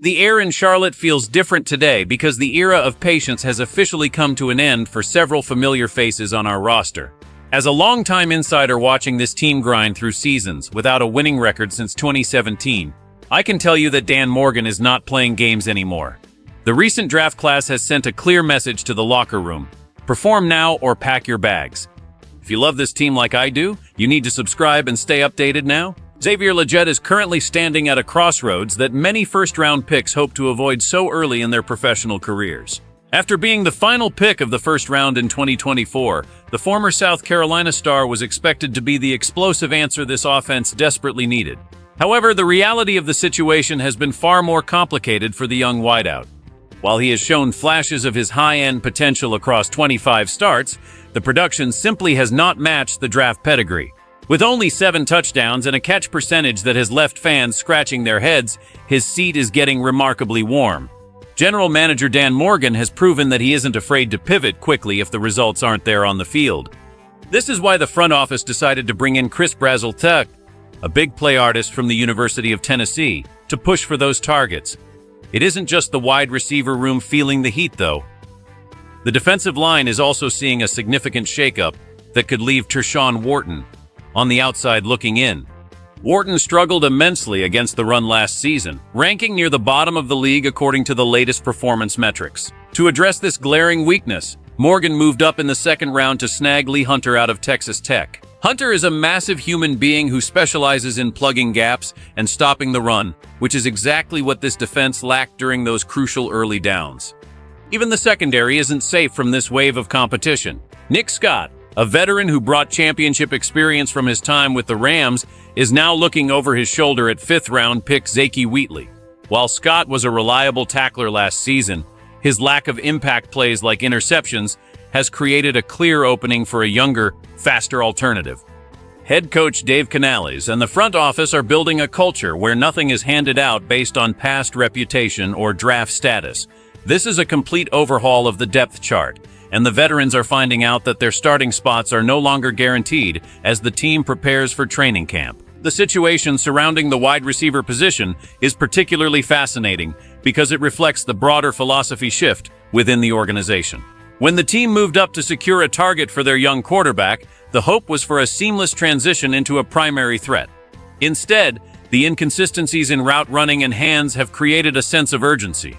The air in Charlotte feels different today because the era of patience has officially come to an end for several familiar faces on our roster. As a longtime insider watching this team grind through seasons without a winning record since 2017, I can tell you that Dan Morgan is not playing games anymore. The recent draft class has sent a clear message to the locker room: perform now or pack your bags. If you love this team like I do, you need to subscribe and stay updated now. Xavier Legette is currently standing at a crossroads that many first-round picks hope to avoid so early in their professional careers. After being the final pick of the first round in 2024, the former South Carolina star was expected to be the explosive answer this offense desperately needed. However, the reality of the situation has been far more complicated for the young wideout. While he has shown flashes of his high-end potential across 25 starts, the production simply has not matched the draft pedigree. With only 7 touchdowns and a catch percentage that has left fans scratching their heads, his seat is getting remarkably warm. General Manager Dan Morgan has proven that he isn't afraid to pivot quickly if the results aren't there on the field. This is why the front office decided to bring in Chris Brazeltech, a big play artist from the University of Tennessee, to push for those targets. It isn't just the wide receiver room feeling the heat, though. The defensive line is also seeing a significant shakeup that could leave Tershawn Wharton on the outside looking in. Wharton struggled immensely against the run last season, ranking near the bottom of the league according to the latest performance metrics. To address this glaring weakness, Morgan moved up in the second round to snag Lee Hunter out of Texas Tech. Hunter is a massive human being who specializes in plugging gaps and stopping the run, which is exactly what this defense lacked during those crucial early downs. Even the secondary isn't safe from this wave of competition. Nick Scott, a veteran who brought championship experience from his time with the Rams, is now looking over his shoulder at 5th-round pick Zakee Wheatley. While Scott was a reliable tackler last season, his lack of impact plays like interceptions has created a clear opening for a younger, faster alternative. Head coach Dave Canales and the front office are building a culture where nothing is handed out based on past reputation or draft status. This is a complete overhaul of the depth chart, and the veterans are finding out that their starting spots are no longer guaranteed as the team prepares for training camp. The situation surrounding the wide receiver position is particularly fascinating because it reflects the broader philosophy shift within the organization. When the team moved up to secure a target for their young quarterback, the hope was for a seamless transition into a primary threat. Instead, the inconsistencies in route running and hands have created a sense of urgency.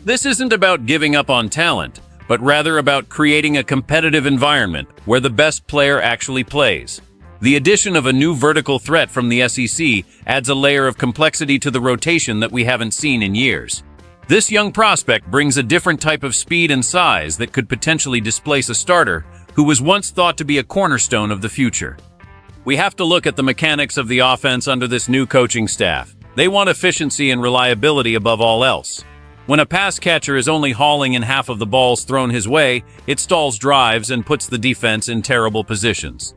This isn't about giving up on talent, but rather about creating a competitive environment where the best player actually plays. The addition of a new vertical threat from the SEC adds a layer of complexity to the rotation that we haven't seen in years. This young prospect brings a different type of speed and size that could potentially displace a starter who was once thought to be a cornerstone of the future. We have to look at the mechanics of the offense under this new coaching staff. They want efficiency and reliability above all else. When a pass catcher is only hauling in half of the balls thrown his way, it stalls drives and puts the defense in terrible positions.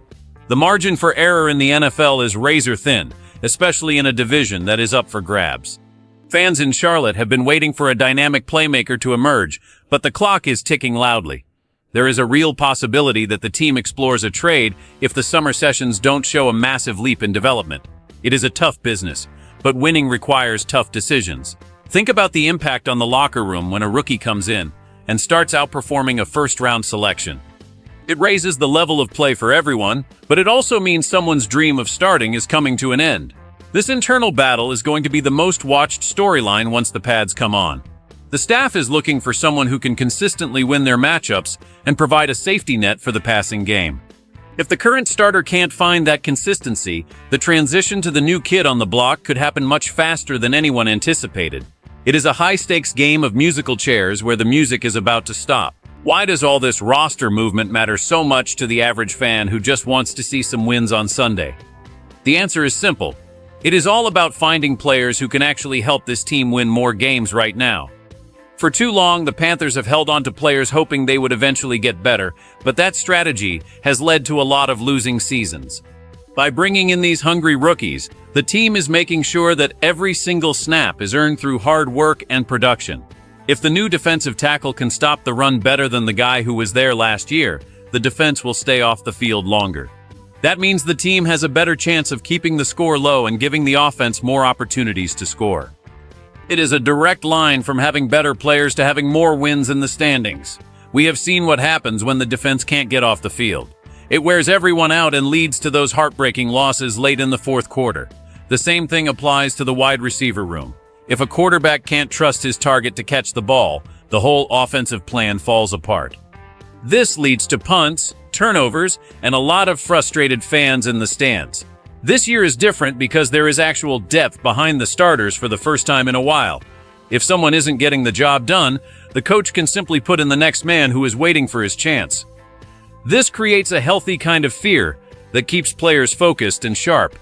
The margin for error in the NFL is razor thin, especially in a division that is up for grabs. Fans in Charlotte have been waiting for a dynamic playmaker to emerge, but the clock is ticking loudly. There is a real possibility that the team explores a trade if the summer sessions don't show a massive leap in development. It is a tough business, but winning requires tough decisions. Think about the impact on the locker room when a rookie comes in and starts outperforming a first-round selection. It raises the level of play for everyone, but it also means someone's dream of starting is coming to an end. This internal battle is going to be the most watched storyline once the pads come on. The staff is looking for someone who can consistently win their matchups and provide a safety net for the passing game. If the current starter can't find that consistency, the transition to the new kid on the block could happen much faster than anyone anticipated. It is a high-stakes game of musical chairs where the music is about to stop. Why does all this roster movement matter so much to the average fan who just wants to see some wins on Sunday? The answer is simple. It is all about finding players who can actually help this team win more games right now. For too long, the Panthers have held on to players hoping they would eventually get better, but that strategy has led to a lot of losing seasons. By bringing in these hungry rookies, the team is making sure that every single snap is earned through hard work and production. If the new defensive tackle can stop the run better than the guy who was there last year, the defense will stay off the field longer. That means the team has a better chance of keeping the score low and giving the offense more opportunities to score. It is a direct line from having better players to having more wins in the standings. We have seen what happens when the defense can't get off the field. It wears everyone out and leads to those heartbreaking losses late in the fourth quarter. The same thing applies to the wide receiver room. If a quarterback can't trust his target to catch the ball, the whole offensive plan falls apart. This leads to punts, turnovers, and a lot of frustrated fans in the stands. This year is different because there is actual depth behind the starters for the first time in a while. If someone isn't getting the job done, the coach can simply put in the next man who is waiting for his chance. This creates a healthy kind of fear that keeps players focused and sharp.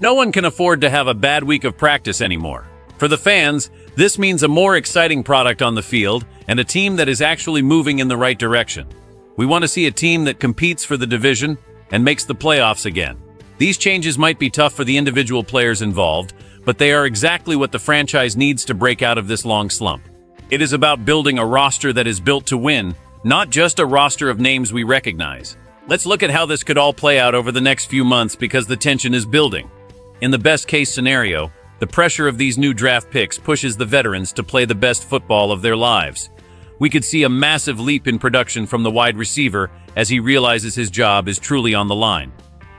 No one can afford to have a bad week of practice anymore. For the fans, this means a more exciting product on the field and a team that is actually moving in the right direction. We want to see a team that competes for the division and makes the playoffs again. These changes might be tough for the individual players involved, but they are exactly what the franchise needs to break out of this long slump. It is about building a roster that is built to win, not just a roster of names we recognize. Let's look at how this could all play out over the next few months because the tension is building. In the best-case scenario, the pressure of these new draft picks pushes the veterans to play the best football of their lives. We could see a massive leap in production from the wide receiver as he realizes his job is truly on the line.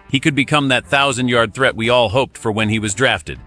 He could become that 1,000-yard threat we all hoped for when he was drafted.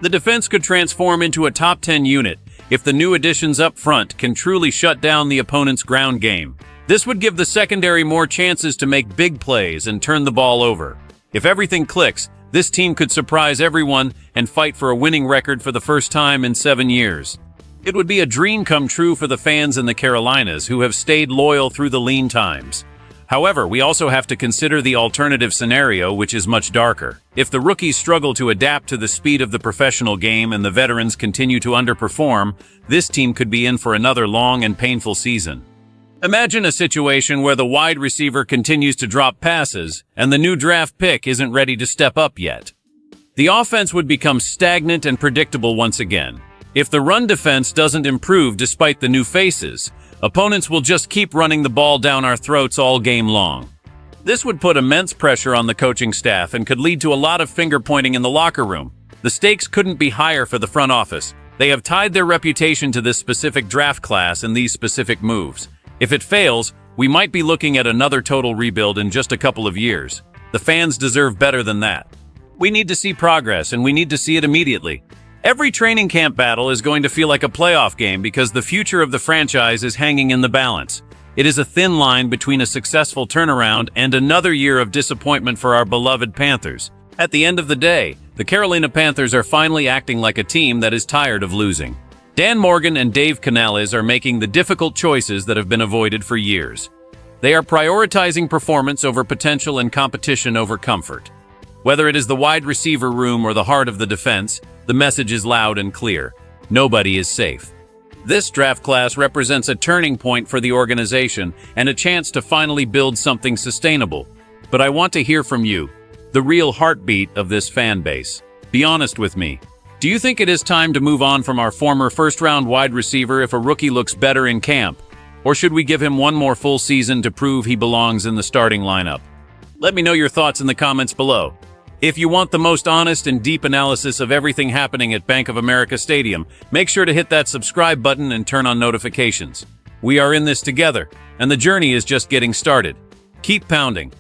The defense could transform into a top 10 unit if the new additions up front can truly shut down the opponent's ground game. This would give the secondary more chances to make big plays and turn the ball over. If everything clicks, this team could surprise everyone and fight for a winning record for the first time in 7 years. It would be a dream come true for the fans in the Carolinas who have stayed loyal through the lean times. However, we also have to consider the alternative scenario, which is much darker. If the rookies struggle to adapt to the speed of the professional game and the veterans continue to underperform, this team could be in for another long and painful season. Imagine a situation where the wide receiver continues to drop passes and the new draft pick isn't ready to step up yet. The offense would become stagnant and predictable once again. If the run defense doesn't improve despite the new faces, opponents will just keep running the ball down our throats all game long. This would put immense pressure on the coaching staff and could lead to a lot of finger-pointing in the locker room. The stakes couldn't be higher for the front office. They have tied their reputation to this specific draft class and these specific moves. If it fails, we might be looking at another total rebuild in just a couple of years. The fans deserve better than that. We need to see progress, and we need to see it immediately. Every training camp battle is going to feel like a playoff game because the future of the franchise is hanging in the balance. It is a thin line between a successful turnaround and another year of disappointment for our beloved Panthers. At the end of the day, the Carolina Panthers are finally acting like a team that is tired of losing. Dan Morgan and Dave Canales are making the difficult choices that have been avoided for years. They are prioritizing performance over potential and competition over comfort. Whether it is the wide receiver room or the heart of the defense, the message is loud and clear. Nobody is safe. This draft class represents a turning point for the organization and a chance to finally build something sustainable. But I want to hear from you, the real heartbeat of this fan base. Be honest with me. Do you think it is time to move on from our former first-round wide receiver if a rookie looks better in camp? Or should we give him one more full season to prove he belongs in the starting lineup? Let me know your thoughts in the comments below. If you want the most honest and deep analysis of everything happening at Bank of America Stadium, make sure to hit that subscribe button and turn on notifications. We are in this together, and the journey is just getting started. Keep pounding.